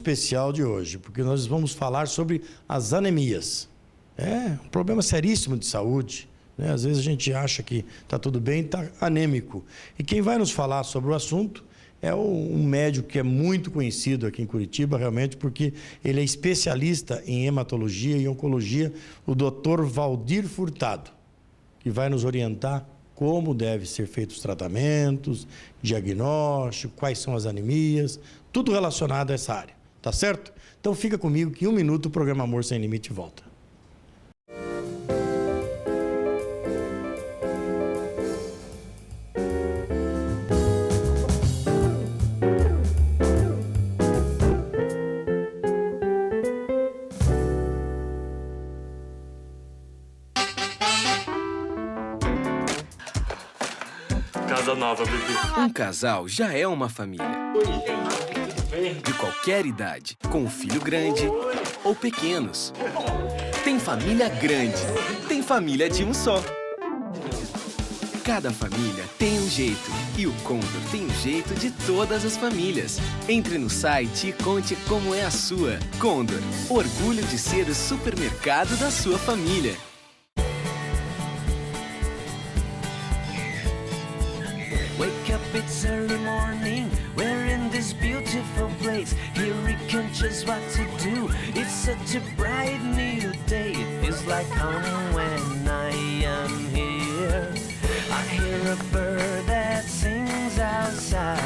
especial de hoje, porque nós vamos falar sobre as anemias. É um problema seríssimo de saúde, né? Às vezes a gente acha que está tudo bem, está anêmico. E quem vai nos falar sobre o assunto é um médico que é muito conhecido aqui em Curitiba, realmente, porque ele é especialista em hematologia e oncologia, o Dr. Valdir Furtado, que vai nos orientar como devem ser feitos os tratamentos, diagnóstico, quais são as anemias, tudo relacionado a essa área, tá certo? Então fica comigo que em 1 minuto o programa Amor Sem Limite volta. Casa nova, bebê. Um casal já é uma família. Oi, gente. Tudo bem? De qualquer idade, com um filho grande ou pequenos. Tem família grande, tem família de um só. Cada família tem um jeito e o Condor tem um jeito de todas as famílias. Entre no site e conte como é a sua. Condor, orgulho de ser o supermercado da sua família. Wake up, it's early morning. We're in this beautiful place. Here we can choose what to do. It's such a bright new day. It feels like home when I am here. I hear a bird that sings outside.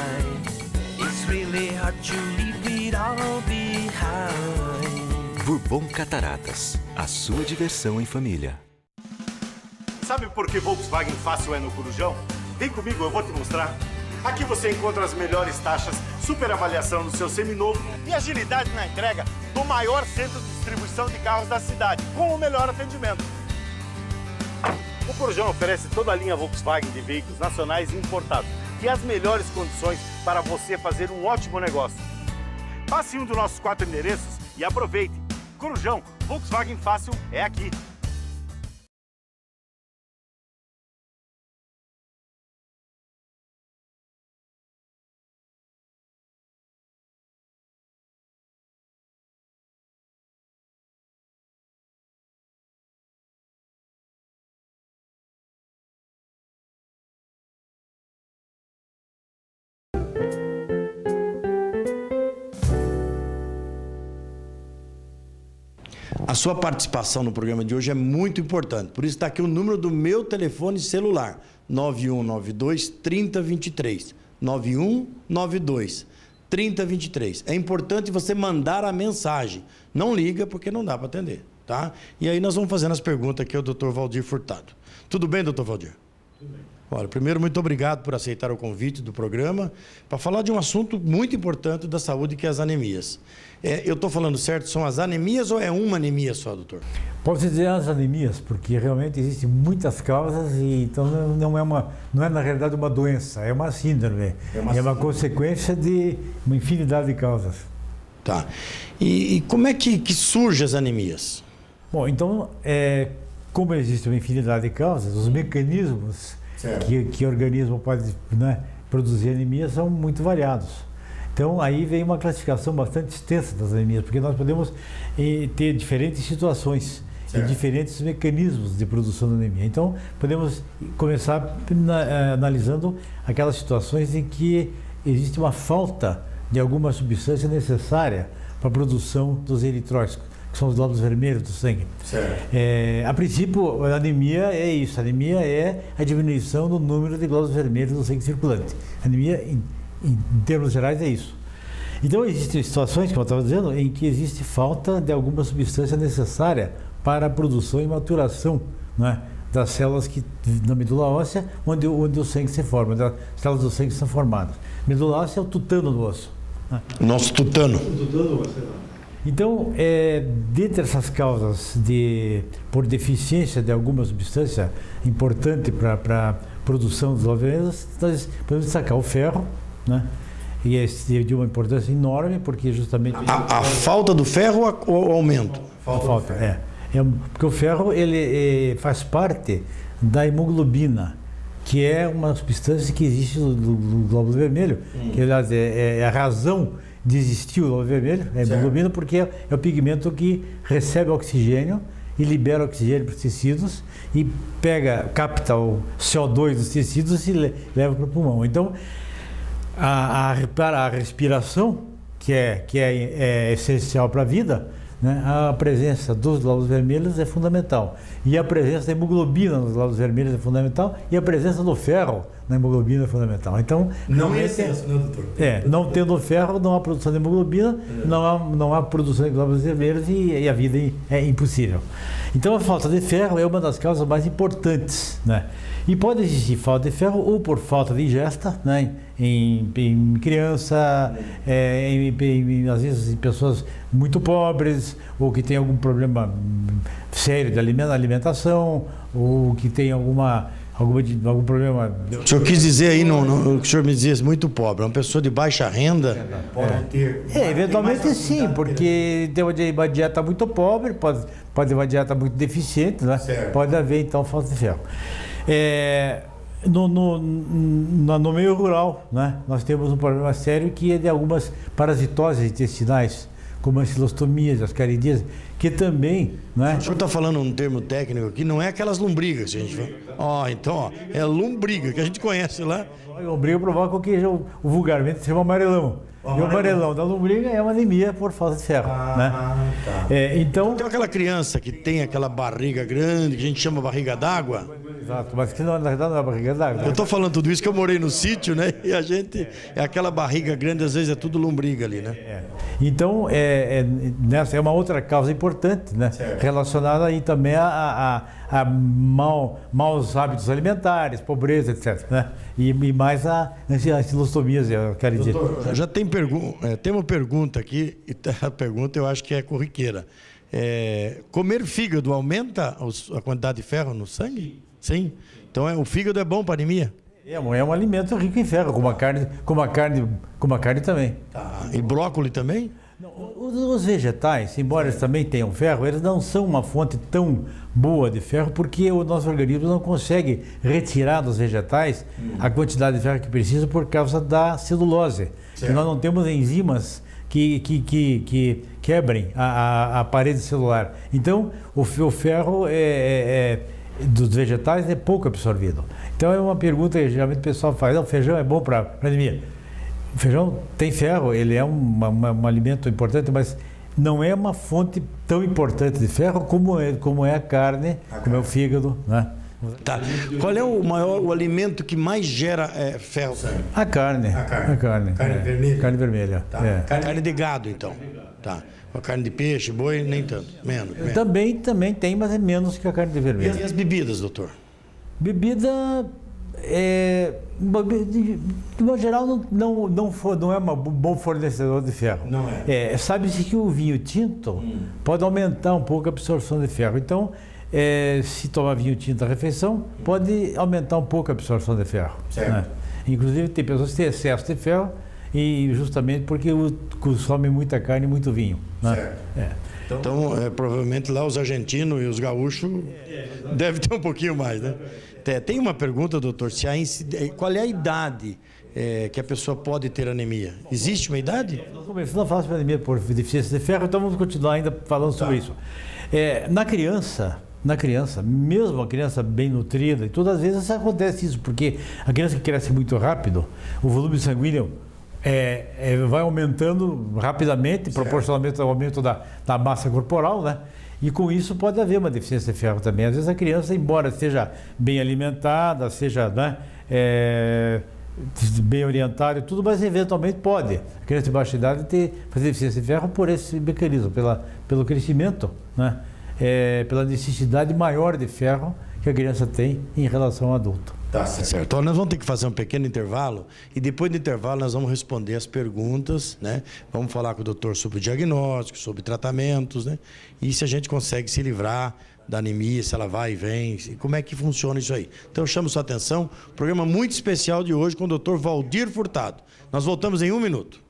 It's really hard to leave it all behind. Bourbon Cataratas, a sua diversão em família. Sabe por que Volkswagen Fácil é no Corujão? Vem comigo, eu vou te mostrar. Aqui você encontra as melhores taxas, super avaliação do seu seminovo e agilidade na entrega do maior centro de distribuição de carros da cidade, com o melhor atendimento. O Corujão oferece toda a linha Volkswagen de veículos nacionais e importados e as melhores condições para você fazer um ótimo negócio. Passe em um dos nossos 4 endereços e aproveite. Corujão, Volkswagen Fácil é aqui. A sua participação no programa de hoje é muito importante. Por isso está aqui o número do meu telefone celular, 9192-3023. 9192-3023. É importante você mandar a mensagem. Não liga, porque não dá para atender, tá? E aí nós vamos fazendo as perguntas aqui ao Dr. Valdir Furtado. Tudo bem, doutor Valdir? Tudo bem. Olha, primeiro, muito obrigado por aceitar o convite do programa para falar de um assunto muito importante da saúde, que é as anemias. Eu estou falando certo, são as anemias ou é uma anemia só, doutor? Pode-se dizer as anemias, porque realmente existem muitas causas e então não é na realidade uma doença, é uma síndrome, é uma consequência de uma infinidade de causas. Tá. E como é que surgem as anemias? Bom, então, como existe uma infinidade de causas, os mecanismos que o organismo pode, né, produzir anemia são muito variados. Então, aí vem uma classificação bastante extensa das anemias, porque nós podemos ter diferentes situações e diferentes mecanismos de produção de anemia. Então, podemos começar analisando aquelas situações em que existe uma falta de alguma substância necessária para a produção dos eritrócitos, que são os glóbulos vermelhos do sangue. A princípio, a anemia é isso. A anemia é a diminuição do número de glóbulos vermelhos do sangue circulante. A anemia, em termos gerais, é isso. Então, existem situações, como eu estava dizendo, em que existe falta de alguma substância necessária para a produção e maturação, né, das células na medula óssea, onde o sangue se forma, onde as células do sangue são formadas. Medula óssea é o tutano do osso. Né? Nosso tutano. Então, dentre essas causas por deficiência de alguma substância importante para a produção dos glóbulos vermelhos, nós podemos destacar o ferro, né? E é de uma importância enorme, porque justamente... A falta do ferro ou o aumento? Falta, porque o ferro ele faz parte da hemoglobina, que é uma substância que existe no glóbulo vermelho, que aliás é a razão desistiu o glóbulo vermelho, a hemoglobina, porque é o pigmento que recebe oxigênio e libera oxigênio para os tecidos e capta o CO2 dos tecidos e leva para o pulmão. Então, para a respiração, que é essencial para a vida, né, a presença dos glóbulos vermelhos é fundamental. E a presença da hemoglobina nos glóbulos vermelhos é fundamental. E a presença do ferro na hemoglobina é fundamental. Então, Não é excesso, né, doutor? não tendo ferro, não há produção de hemoglobina, não há produção de glóbulos vermelhos e a vida é impossível. Então, a falta de ferro é uma das causas mais importantes, né? E pode existir falta de ferro ou por falta de ingesta, né? Em criança, às vezes em pessoas muito pobres, ou que tem algum problema sério de alimentação, ou que tem algum problema. O senhor quis dizer aí, o que o senhor me dizia, muito pobre, uma pessoa de baixa renda pode ter. Eventualmente sim, porque tem uma dieta muito pobre, pode ter uma dieta muito deficiente, né? Pode haver então falta de ferro. No meio rural, né, nós temos um problema sério que é de algumas parasitoses intestinais, como ancilostomias, ascaridíase, que também, né? O senhor está falando um termo técnico aqui, não é aquelas lombrigas que a gente fala. Então, é lombriga, que a gente conhece lá. A lombriga provoca o que vulgarmente se chama amarelão. E o amarelão da lombriga é uma anemia por falta de ferro, né? Tá. Então... Tem aquela criança que tem aquela barriga grande, que a gente chama barriga d'água. Exato, mas que na verdade não é barriga d'água. Eu estou falando tudo isso que eu morei no sítio, né? E a gente, aquela barriga grande, às vezes é tudo lombriga ali, né? Então, nessa é uma outra causa importante, né? Relacionada aí também a maus hábitos alimentares, pobreza, etc. Né? E mais a ancilostomias, eu quero dizer. Doutor, já tem uma pergunta aqui, e a pergunta eu acho que é corriqueira. Comer fígado aumenta a quantidade de ferro no sangue? Sim. Então o fígado é bom para anemia? É um alimento rico em ferro, como a carne também. Tá. E brócolis também? Os vegetais, embora eles também tenham ferro, eles não são uma fonte tão boa de ferro, porque o nosso organismo não consegue retirar dos vegetais a quantidade de ferro que precisa por causa da celulose. E nós não temos enzimas que quebrem a parede celular. Então, o ferro dos vegetais é pouco absorvido. Então, é uma pergunta que geralmente o pessoal faz: o feijão é bom para anemia? O feijão tem ferro, ele é um alimento importante, mas não é uma fonte tão importante de ferro como é a carne, como é o fígado, né? Tá. Qual é o alimento que mais gera ferro? A carne. Carne vermelha? Carne vermelha. Tá. Carne de gado, então. Tá. A carne de peixe, boi, nem tanto. Menos. Também tem, mas é menos que a carne de vermelha. E as bebidas, doutor? Bebida... de modo geral, não é um bom fornecedor de ferro. Não é. Sabe-se que o vinho tinto pode aumentar um pouco a absorção de ferro. Então, se tomar vinho tinto à refeição, pode aumentar um pouco a absorção de ferro. Né? Inclusive, tem pessoas que têm excesso de ferro, e justamente porque consomem muita carne e muito vinho. Né? Certo. Então, provavelmente lá os argentinos e os gaúchos devem ter um pouquinho mais, né? Tem uma pergunta, doutor, qual é a idade que a pessoa pode ter anemia? Existe uma idade? Nós começamos a falar sobre anemia por deficiência de ferro, então vamos continuar ainda falando sobre isso. Na criança, mesmo a criança bem nutrida, e todas as vezes acontece isso, porque a criança que cresce muito rápido, o volume sanguíneo vai aumentando rapidamente, proporcionalmente ao aumento da massa corporal, né? E com isso pode haver uma deficiência de ferro também. Às vezes a criança, embora seja bem alimentada, seja bem orientada e tudo, mas eventualmente pode a criança de baixa idade fazer deficiência de ferro por esse mecanismo, pelo crescimento, né? Pela necessidade maior de ferro que a criança tem em relação ao adulto. Tá certo. Então, nós vamos ter que fazer um pequeno intervalo e depois do intervalo nós vamos responder as perguntas, né? Vamos falar com o doutor sobre o diagnóstico, sobre tratamentos, né? E se a gente consegue se livrar da anemia, se ela vai e vem, como é que funciona isso aí. Então, eu chamo sua atenção, programa muito especial de hoje com o doutor Valdir Furtado. Nós voltamos em 1 minuto.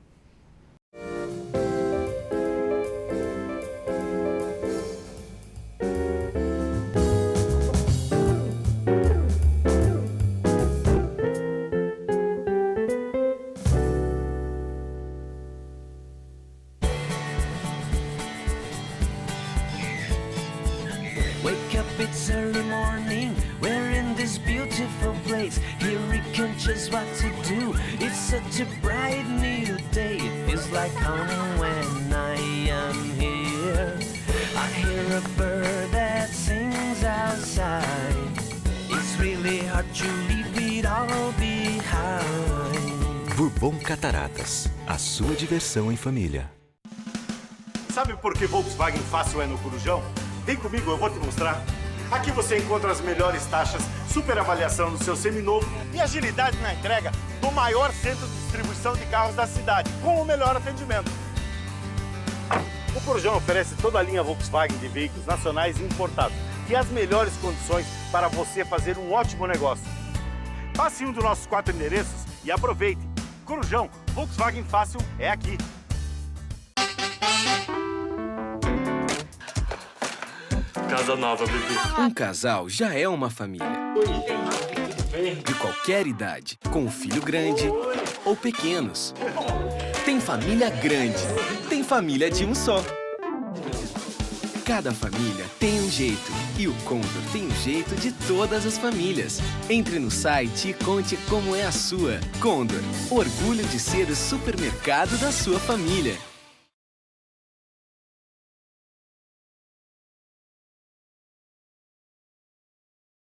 he can choose what to do. It's such a bright new day. It feels like home when I am here. I hear a bird that sings outside. It's really hard to leave it all behind. Bourbon Cataratas, a sua diversão em família. Sabe por que Volkswagen Fácil é no Corujão? Vem comigo, eu vou te mostrar. Aqui você encontra as melhores taxas, super avaliação do seu seminovo e agilidade na entrega do maior centro de distribuição de carros da cidade, com o melhor atendimento. O Corujão oferece toda a linha Volkswagen de veículos nacionais e importados e as melhores condições para você fazer um ótimo negócio. Passe em um dos nossos 4 endereços e aproveite. Corujão, Volkswagen Fácil é aqui. Casa nova, bebê. Um casal já é uma família. De qualquer idade, com um filho grande ou pequenos. Tem família grande, tem família de um só. Cada família tem um jeito e o Condor tem um jeito de todas as famílias. Entre no site e conte como é a sua. Condor, orgulho de ser o supermercado da sua família.